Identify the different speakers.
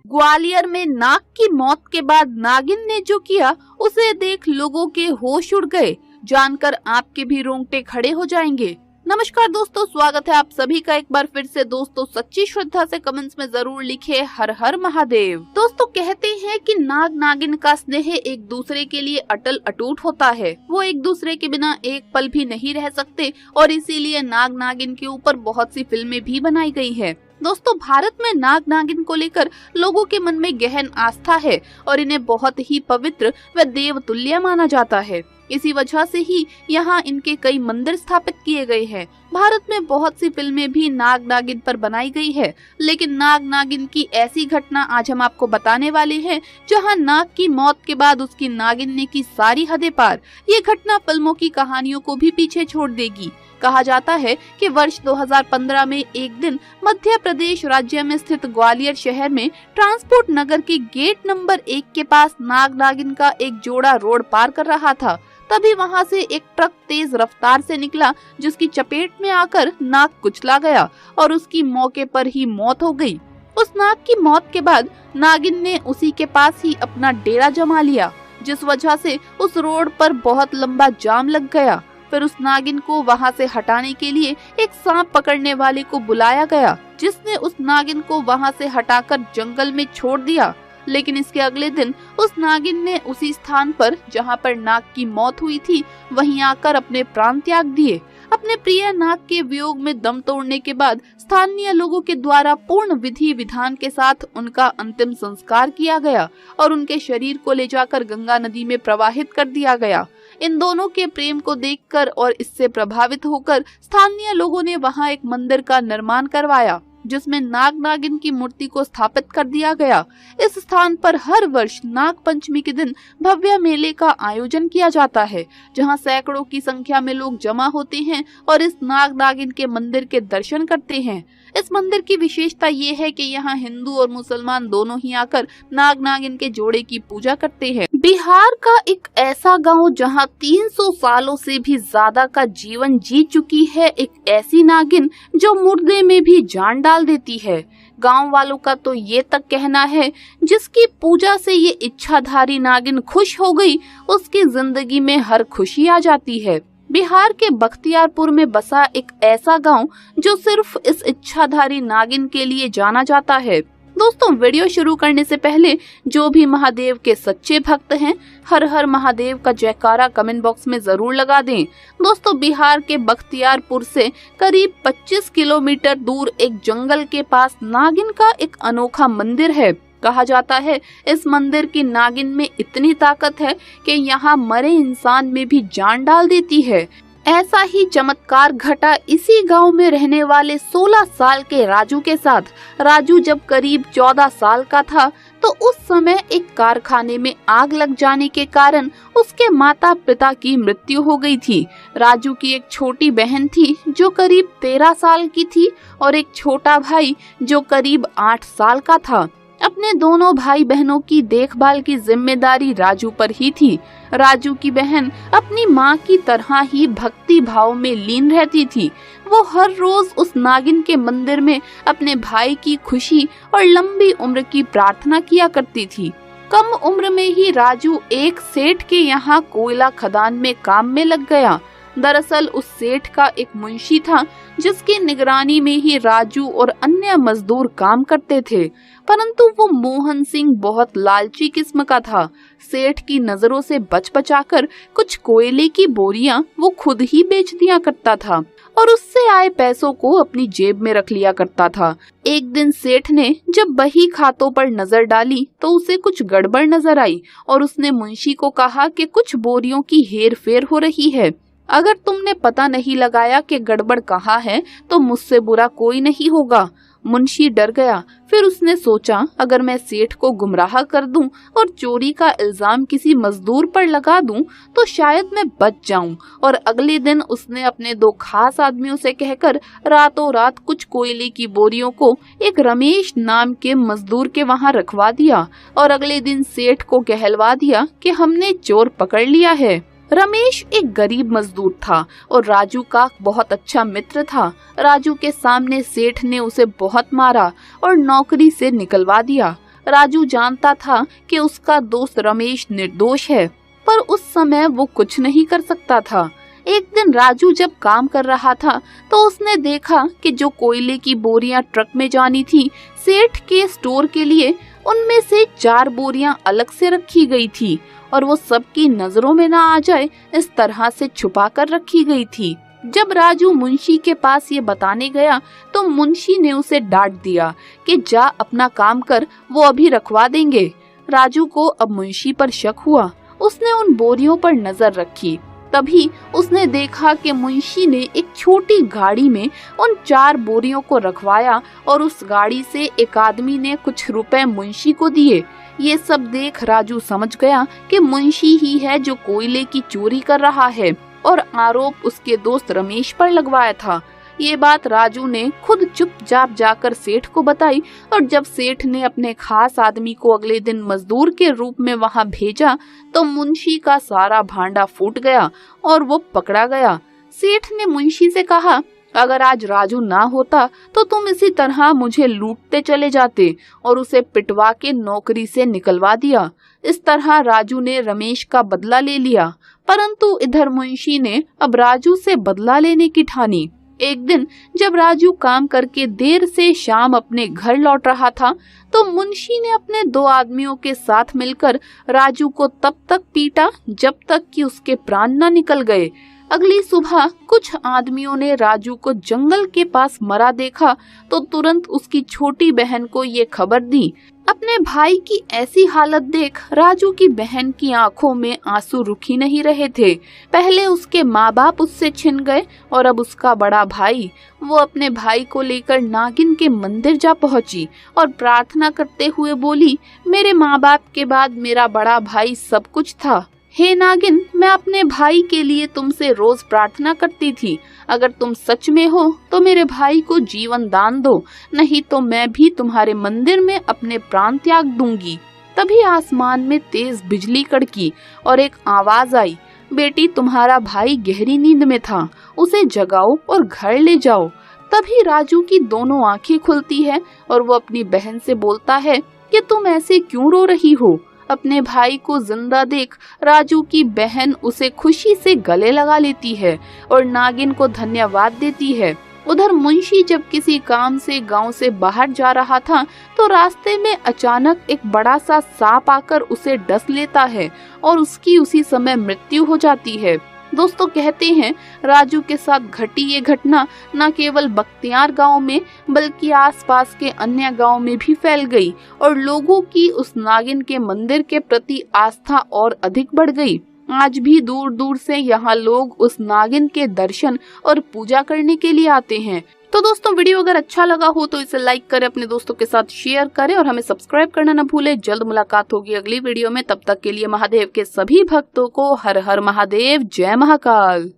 Speaker 1: ग्वालियर में नाग की मौत के बाद नागिन ने जो किया उसे देख लोगों के होश उड़ गए। जानकर आपके भी रोंगटे खड़े हो जाएंगे। नमस्कार दोस्तों, स्वागत है आप सभी का एक बार फिर से। दोस्तों सच्ची श्रद्धा से कमेंट्स में जरूर लिखे हर हर महादेव। दोस्तों कहते हैं कि नाग नागिन का स्नेह एक दूसरे के लिए अटल अटूट होता है। वो एक दूसरे के बिना एक पल भी नहीं रह सकते और इसीलिए नाग नागिन के ऊपर बहुत सी फिल्में भी बनाई गई है। दोस्तों भारत में नाग नागिन को लेकर लोगों के मन में गहन आस्था है और इन्हें बहुत ही पवित्र व देवतुल्य माना जाता है। इसी वजह से ही यहाँ इनके कई मंदिर स्थापित किए गए हैं। भारत में बहुत सी फिल्में भी नाग नागिन पर बनाई गई है, लेकिन नाग नागिन की ऐसी घटना आज हम आपको बताने वाले हैं जहाँ नाग की मौत के बाद उसकी नागिन ने की सारी हदें पार। ये घटना फिल्मों की कहानियों को भी पीछे छोड़ देगी। कहा जाता है कि वर्ष 2015 में एक दिन मध्य प्रदेश राज्य में स्थित ग्वालियर शहर में ट्रांसपोर्ट नगर के गेट नंबर 1 के पास नाग नागिन का एक जोड़ा रोड पार कर रहा था। तभी वहां से एक ट्रक तेज रफ्तार से निकला, जिसकी चपेट में आकर नाग कुचला गया और उसकी मौके पर ही मौत हो गई। उस नाग की मौत के बाद नागिन ने उसी के पास ही अपना डेरा जमा लिया, जिस वजह से उस रोड पर बहुत लंबा जाम लग गया। फिर उस नागिन को वहां से हटाने के लिए एक सांप पकड़ने वाले को बुलाया गया, जिसने उस नागिन को वहां से हटाकर जंगल में छोड़ दिया। लेकिन इसके अगले दिन उस नागिन ने उसी स्थान पर जहां पर नाग की मौत हुई थी वहीं आकर अपने प्राण त्याग दिए। अपने प्रिय नाग के वियोग में दम तोड़ने के बाद स्थानीय लोगों के द्वारा पूर्ण विधि विधान के साथ उनका अंतिम संस्कार किया गया और उनके शरीर को ले जाकर गंगा नदी में प्रवाहित कर दिया गया। इन दोनों के प्रेम को देखकर और इससे प्रभावित होकर स्थानीय लोगों ने वहां एक मंदिर का निर्माण करवाया, जिसमें नाग नागिन की मूर्ति को स्थापित कर दिया गया। इस स्थान पर हर वर्ष नाग पंचमी के दिन भव्य मेले का आयोजन किया जाता है, जहां सैकड़ों की संख्या में लोग जमा होते हैं और इस नाग नागिन के मंदिर के दर्शन करते हैं। इस मंदिर की विशेषता ये है कि यहाँ हिंदू और मुसलमान दोनों ही आकर नाग नागिन के जोड़े की पूजा करते हैं। बिहार का एक ऐसा गांव जहां 300 सालों से भी ज्यादा का जीवन जी चुकी है एक ऐसी नागिन जो मुर्दे में भी जान डाल देती है। गांव वालों का तो ये तक कहना है जिसकी पूजा से ये इच्छाधारी नागिन खुश हो गई, उसकी जिंदगी में हर खुशी आ जाती है। बिहार के बख्तियारपुर में बसा एक ऐसा गांव जो सिर्फ इस इच्छाधारी नागिन के लिए जाना जाता है। दोस्तों वीडियो शुरू करने से पहले जो भी महादेव के सच्चे भक्त हैं, हर हर महादेव का जयकारा कमेंट बॉक्स में जरूर लगा दें। दोस्तों बिहार के बख्तियारपुर से करीब 25 किलोमीटर दूर एक जंगल के पास नागिन का एक अनोखा मंदिर है। कहा जाता है इस मंदिर की नागिन में इतनी ताकत है कि यहाँ मरे इंसान में भी जान डाल देती है। ऐसा ही चमत्कार घटा इसी गांव में रहने वाले 16 साल के राजू के साथ। राजू जब करीब 14 साल का था तो उस समय एक कारखाने में आग लग जाने के कारण उसके माता पिता की मृत्यु हो गई थी। राजू की एक छोटी बहन थी जो करीब 13 साल की थी और एक छोटा भाई जो करीब 8 साल का था। अपने दोनों भाई बहनों की देखभाल की जिम्मेदारी राजू पर ही थी। राजू की बहन अपनी माँ की तरह ही भक्ति भाव में लीन रहती थी। वो हर रोज उस नागिन के मंदिर में अपने भाई की खुशी और लंबी उम्र की प्रार्थना किया करती थी। कम उम्र में ही राजू एक सेठ के यहाँ कोयला खदान में काम में लग गया। दरअसल उस सेठ का एक मुंशी था जिसकी निगरानी में ही राजू और अन्य मजदूर काम करते थे, परंतु वो मोहन सिंह बहुत लालची किस्म का था। सेठ की नजरों से बच बचाकर कुछ कोयले की बोरियां वो खुद ही बेच दिया करता था और उससे आए पैसों को अपनी जेब में रख लिया करता था। एक दिन सेठ ने जब बही खातों पर नजर डाली तो उसे कुछ गड़बड़ नजर आई और उसने मुंशी को कहा कि कुछ बोरियों की हेर फेर हो रही है। अगर तुमने पता नहीं लगाया कि गड़बड़ कहाँ है तो मुझसे बुरा कोई नहीं होगा। मुंशी डर गया। फिर उसने सोचा अगर मैं सेठ को गुमराह कर दूं और चोरी का इल्जाम किसी मजदूर पर लगा दूं तो शायद मैं बच जाऊं। और अगले दिन उसने अपने 2 खास आदमियों से कहकर रातों रात कुछ कोयले की बोरियों को एक रमेश नाम के मजदूर के वहां रखवा दिया और अगले दिन सेठ को कहलवा दिया कि हमने चोर पकड़ लिया है। रमेश एक गरीब मजदूर था और राजू का बहुत अच्छा मित्र था। राजू के सामने सेठ ने उसे बहुत मारा और नौकरी से निकलवा दिया। राजू जानता था कि उसका दोस्त रमेश निर्दोष है, पर उस समय वो कुछ नहीं कर सकता था। एक दिन राजू जब काम कर रहा था तो उसने देखा कि जो कोयले की बोरियां ट्रक में जानी थी सेठ के स्टोर के लिए, उनमें से 4 बोरियां अलग से रखी गई थी और वो सबकी नजरों में ना आ जाए इस तरह से छुपा कर रखी गई थी। जब राजू मुंशी के पास ये बताने गया तो मुंशी ने उसे डांट दिया कि जा अपना काम कर, वो अभी रखवा देंगे। राजू को अब मुंशी पर शक हुआ। उसने उन बोरियों पर नजर रखी। तभी उसने देखा कि मुंशी ने एक छोटी गाड़ी में उन 4 बोरियों को रखवाया और उस गाड़ी से एक आदमी ने कुछ रुपए मुंशी को दिए। ये सब देख राजू समझ गया कि मुंशी ही है जो कोयले की चोरी कर रहा है और आरोप उसके दोस्त रमेश पर लगवाया था। ये बात राजू ने खुद चुपचाप जाकर सेठ को बताई और जब सेठ ने अपने खास आदमी को अगले दिन मजदूर के रूप में वहां भेजा तो मुंशी का सारा भांडा फूट गया और वो पकड़ा गया। सेठ ने मुंशी से कहा, अगर आज राजू ना होता तो तुम इसी तरह मुझे लूटते चले जाते और उसे पिटवा के नौकरी से निकलवा दिया। इस तरह राजू ने रमेश का बदला ले लिया, परंतु इधर मुंशी ने अब राजू से बदला लेने की ठानी। एक दिन जब राजू काम करके देर से शाम अपने घर लौट रहा था तो मुंशी ने अपने 2 आदमियों के साथ मिलकर राजू को तब तक पीटा जब तक कि उसके प्राण न निकल गए। अगली सुबह कुछ आदमियों ने राजू को जंगल के पास मरा देखा तो तुरंत उसकी छोटी बहन को ये खबर दी। अपने भाई की ऐसी हालत देख राजू की बहन की आंखों में आंसू रुक ही नहीं रहे थे। पहले उसके माँ बाप उससे छिन गए और अब उसका बड़ा भाई। वो अपने भाई को लेकर नागिन के मंदिर जा पहुंची और प्रार्थना करते हुए बोली, मेरे माँ बाप के बाद मेरा बड़ा भाई सब कुछ था। हे नागिन, मैं अपने भाई के लिए तुमसे रोज प्रार्थना करती थी। अगर तुम सच में हो तो मेरे भाई को जीवन दान दो, नहीं तो मैं भी तुम्हारे मंदिर में अपने प्राण त्याग दूंगी। तभी आसमान में तेज बिजली कड़की और एक आवाज आई, बेटी तुम्हारा भाई गहरी नींद में था, उसे जगाओ और घर ले जाओ। तभी राजू की दोनों आंखें खुलती है और वो अपनी बहन से बोलता है कि तुम ऐसे क्यों रो रही हो। अपने भाई को जिंदा देख राजू की बहन उसे खुशी से गले लगा लेती है और नागिन को धन्यवाद देती है। उधर मुंशी जब किसी काम से गांव से बाहर जा रहा था तो रास्ते में अचानक एक बड़ा सा सांप आकर उसे डस लेता है और उसकी उसी समय मृत्यु हो जाती है। दोस्तों कहते हैं राजू के साथ घटी ये घटना न केवल बख्तियार गांव में बल्कि आसपास के अन्य गांव में भी फैल गई और लोगों की उस नागिन के मंदिर के प्रति आस्था और अधिक बढ़ गई। आज भी दूर दूर से यहाँ लोग उस नागिन के दर्शन और पूजा करने के लिए आते हैं। तो दोस्तों वीडियो अगर अच्छा लगा हो तो इसे लाइक करें, अपने दोस्तों के साथ शेयर करें और हमें सब्सक्राइब करना न भूलें। जल्द मुलाकात होगी अगली वीडियो में, तब तक के लिए महादेव के सभी भक्तों को हर हर महादेव, जय महाकाल।